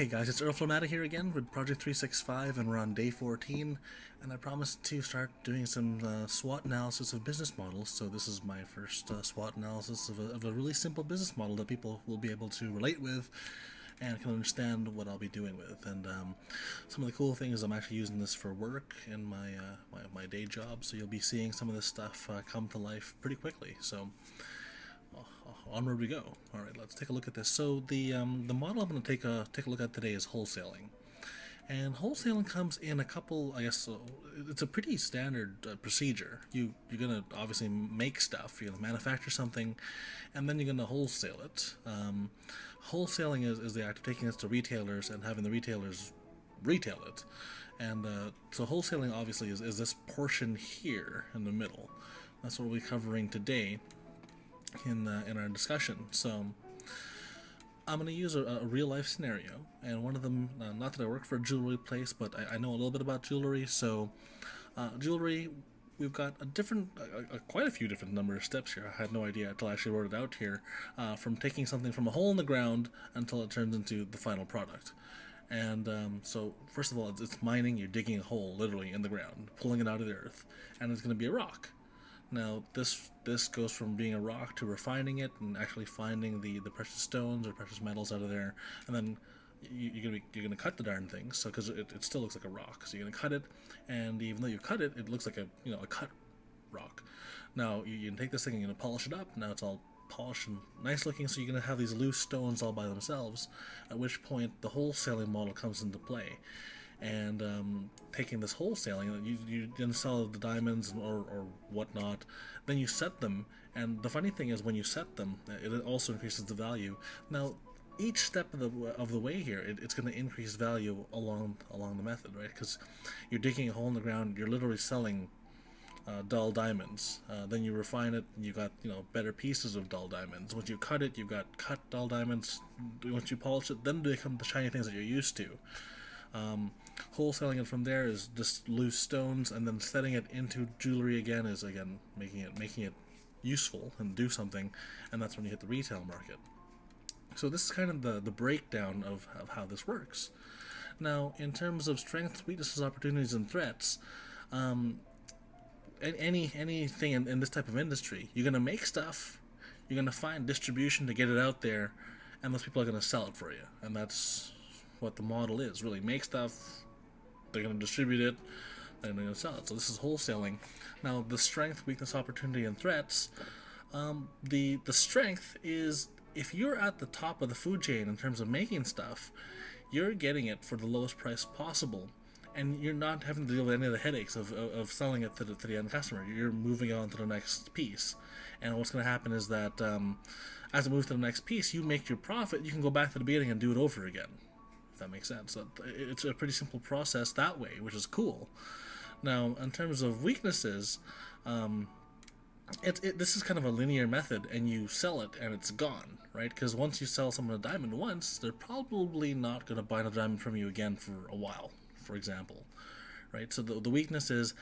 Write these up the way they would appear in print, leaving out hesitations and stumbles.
Hey guys, it's Earl Flomata here again with Project 365, and we're on day 14, and I promised to start doing some SWOT analysis of business models. So this is my first SWOT analysis of a really simple business model that people will be able to relate with and can understand what I'll be doing with. And some of the cool things, I'm actually using this for work in my day job, so you'll be seeing some of this stuff come to life pretty quickly. So onward we go. All right, let's take a look at this. So the model I'm going to take a look at today is wholesaling, and wholesaling comes in a couple. I guess it's a pretty standard procedure. You're going to obviously make stuff. You're going to manufacture something, and then you're going to wholesale it. Wholesaling is the act of taking this to retailers and having the retailers retail it. And so wholesaling obviously is this portion here in the middle. That's what we'll be covering today in our discussion. So I'm going to use a real life scenario, and one of them, not that I work for a jewelry place, but I know a little bit about jewelry. So jewelry, we've got quite a few different number of steps here. I had no idea until I actually wrote it out here, from taking something from a hole in the ground until it turns into the final product. And so first of all, it's mining. You're digging a hole literally in the ground, pulling it out of the earth, and it's going to be a rock. Now this goes from being a rock to refining it and actually finding the precious stones or precious metals out of there, and then you're gonna cut the darn thing. So because it still looks like a rock, so you're gonna cut it, and even though you cut it, it looks like a cut rock. Now you can take this thing and you're gonna polish it up. Now it's all polished and nice looking, so you're gonna have these loose stones all by themselves. At which point the wholesaling model comes into play. And taking this wholesaling, you then sell the diamonds or whatnot, then you set them, and the funny thing is when you set them, it also increases the value. Now each step of the way here, it's going to increase value along the method, right? Because you're digging a hole in the ground, you're literally selling dull diamonds. Then you refine it, and you got better pieces of dull diamonds. Once you cut it, you've got cut dull diamonds. Once you polish it, then they become the shiny things that you're used to. Wholesaling it from there is just loose stones, and then setting it into jewelry again is making it useful and do something, and that's when you hit the retail market. So this is kind of the breakdown of how this works. Now, in terms of strengths, weaknesses, opportunities, and threats, anything in this type of industry, you're going to make stuff, you're going to find distribution to get it out there, and those people are going to sell it for you, and that's what the model is. Really make stuff, they're going to distribute it, and they're going to sell it. So this is wholesaling. Now the strength, weakness, opportunity, and threats, the strength is if you're at the top of the food chain in terms of making stuff, you're getting it for the lowest price possible, and you're not having to deal with any of the headaches of selling it to the end customer. You're moving on to the next piece, and what's going to happen is that as it moves to the next piece, you make your profit, you can go back to the beginning and do it over again. That makes sense. It's a pretty simple process that way, which is cool. Now, in terms of weaknesses, this is kind of a linear method, and you sell it and it's gone, right? Because once you sell someone a diamond once, they're probably not going to buy another diamond from you again for a while, for example, right? So the weakness is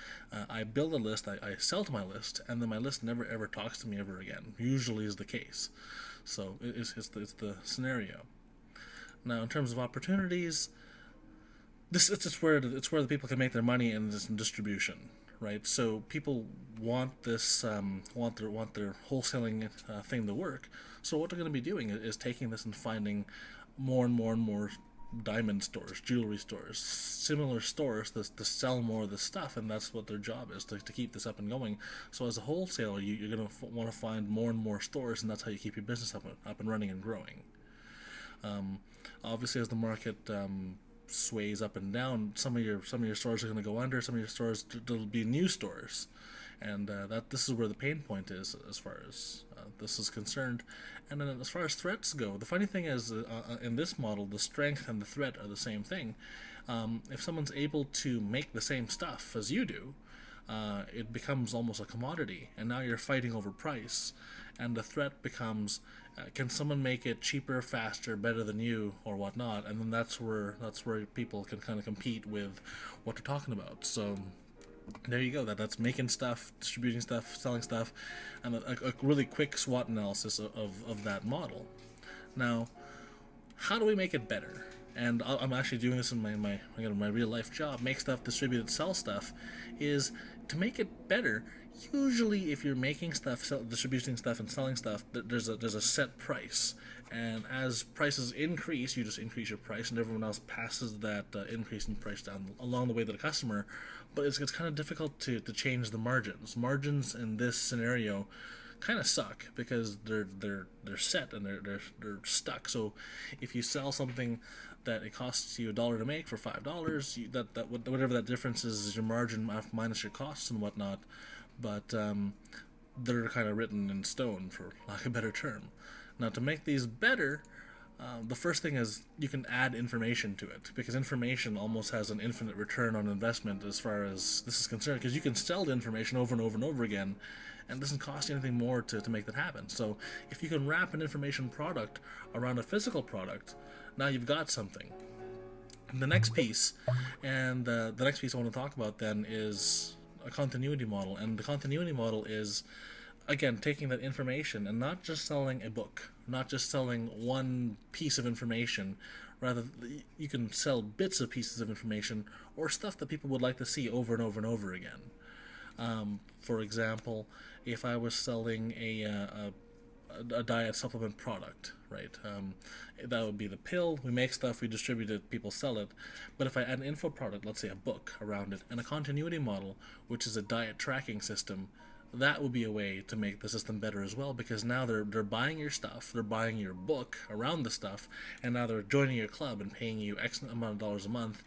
I build a list, I sell to my list, and then my list never ever talks to me ever again. Usually is the case. So it's the scenario. Now, in terms of opportunities, it's where the people can make their money in this distribution, right? So people want this, want their wholesaling thing to work. So what they're going to be doing is taking this and finding more and more and more diamond stores, jewelry stores, similar stores to sell more of this stuff, and that's what their job is, to keep this up and going. So as a wholesaler, you're going to want to find more and more stores, and that's how you keep your business up and running and growing. Obviously, as the market sways up and down, some of your stores are going to go under. Some of your stores, there'll be new stores, and this is where the pain point is as far as this is concerned. And then as far as threats go, the funny thing is in this model, the strength and the threat are the same thing. If someone's able to make the same stuff as you do, it becomes almost a commodity, and now you're fighting over price. And the threat becomes, can someone make it cheaper, faster, better than you, or whatnot? And then that's where people can kind of compete with what they're talking about. So there you go. That's making stuff, distributing stuff, selling stuff, and a really quick SWOT analysis of that model. Now, how do we make it better? and I'm actually doing this in my real life job, make stuff, distribute it, sell stuff, is to make it better. Usually, if you're making stuff, distributing stuff, and selling stuff, there's a set price, and as prices increase, you just increase your price, and everyone else passes that increase in price down along the way to the customer. But it's kind of difficult to change the margins. Margins in this scenario kind of suck because they're set and they're stuck. So if you sell something that it costs you $1 to make for $5, whatever that difference is your margin minus your costs and whatnot. But they're kind of written in stone, for lack of a better term. Now, to make these better, the first thing is you can add information to it, because information almost has an infinite return on investment as far as this is concerned, because you can sell the information over and over and over again, and it doesn't cost you anything more to make that happen. So if you can wrap an information product around a physical product, now you've got something. The next piece, and the next piece I want to talk about then, is a continuity model. And the continuity model is, again, taking that information and not just selling a book, not just selling one piece of information. Rather, you can sell bits of pieces of information or stuff that people would like to see over and over and over again. For example, if I was selling a diet supplement product, right? That would be the pill. We make stuff, we distribute it, people sell it. But if I add an info product, let's say a book around it, and a continuity model, which is a diet tracking system, that would be a way to make the system better as well, because now they're buying your stuff, they're buying your book around the stuff, and now they're joining your club and paying you X amount of dollars a month,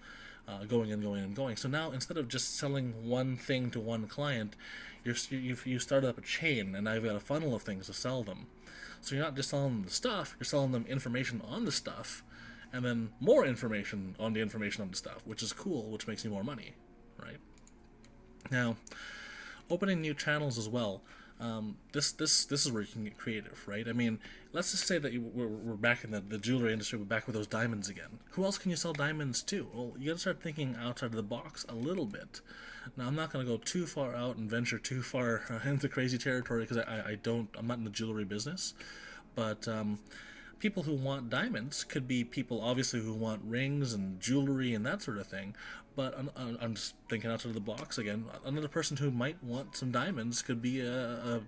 going and going and going. So now, instead of just selling one thing to one client, you started up a chain, and now you've got a funnel of things to sell them. So you're not just selling them the stuff, you're selling them information on the stuff, and then more information on the information on the stuff, which is cool, which makes you more money, right? Now, opening new channels as well. This is where you can get creative, right? I mean, let's just say that we're back in the jewelry industry, we're back with those diamonds again. Who else can you sell diamonds to? Well, you got to start thinking outside of the box a little bit. Now, I'm not going to go too far out and venture too far into crazy territory, because I'm not in the jewelry business. But people who want diamonds could be people, obviously, who want rings and jewelry and that sort of thing. But I'm just thinking outside of the box again. Another person who might want some diamonds could be a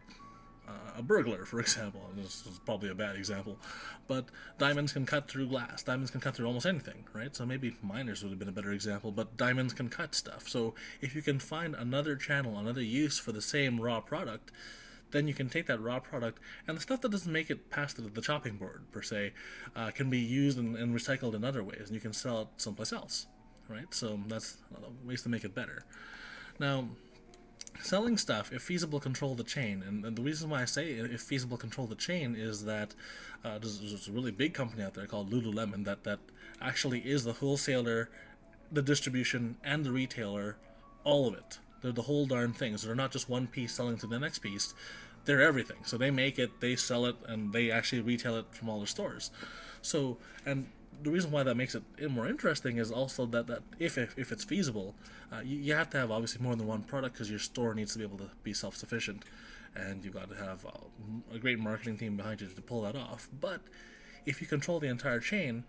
burglar, for example. This is probably a bad example, but diamonds can cut through glass. Diamonds can cut through almost anything, right? So maybe miners would have been a better example, but diamonds can cut stuff. So if you can find another channel, another use for the same raw product, then you can take that raw product, and the stuff that doesn't make it past the chopping board, per se, can be used and recycled in other ways, and you can sell it someplace else, right? So that's ways to make it better. Now, selling stuff, if feasible, control the chain. And the reason why I say if feasible, control the chain is that there's a really big company out there called Lululemon that actually is the wholesaler, the distribution, and the retailer, all of it. They're the whole darn thing. So they're not just one piece selling to the next piece. They're everything. So they make it, they sell it, and they actually retail it from all their stores. So, and the reason why that makes it more interesting is also that if it's feasible, you have to have obviously more than one product, because your store needs to be able to be self-sufficient, and you've got to have a great marketing team behind you to pull that off. But if you control the entire chain,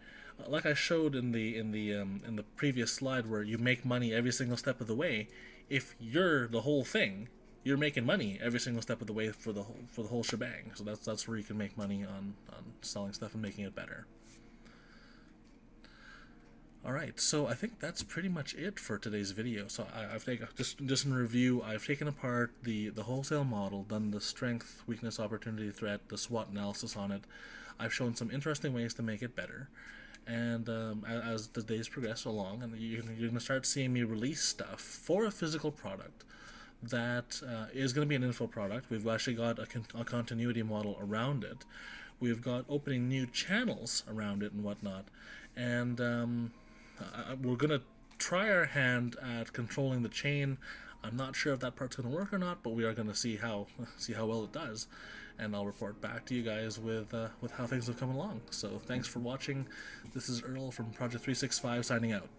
like I showed in the previous slide, where you make money every single step of the way, if you're the whole thing, you're making money every single step of the way for the whole shebang. So that's where you can make money on selling stuff and making it better. Alright, so I think that's pretty much it for today's video. So I've taken, just in review, I've taken apart the wholesale model, done the strength, weakness, opportunity, threat, the SWOT analysis on it. I've shown some interesting ways to make it better. And as the days progress along, and you're going to start seeing me release stuff for a physical product that is going to be an info product. We've actually got a continuity model around it. We've got opening new channels around it and whatnot. And we're going to try our hand at controlling the chain. I'm not sure if that part's going to work or not, but we are going to see how well it does. And I'll report back to you guys with how things have come along. So thanks for watching. This is Earl from Project 365 signing out.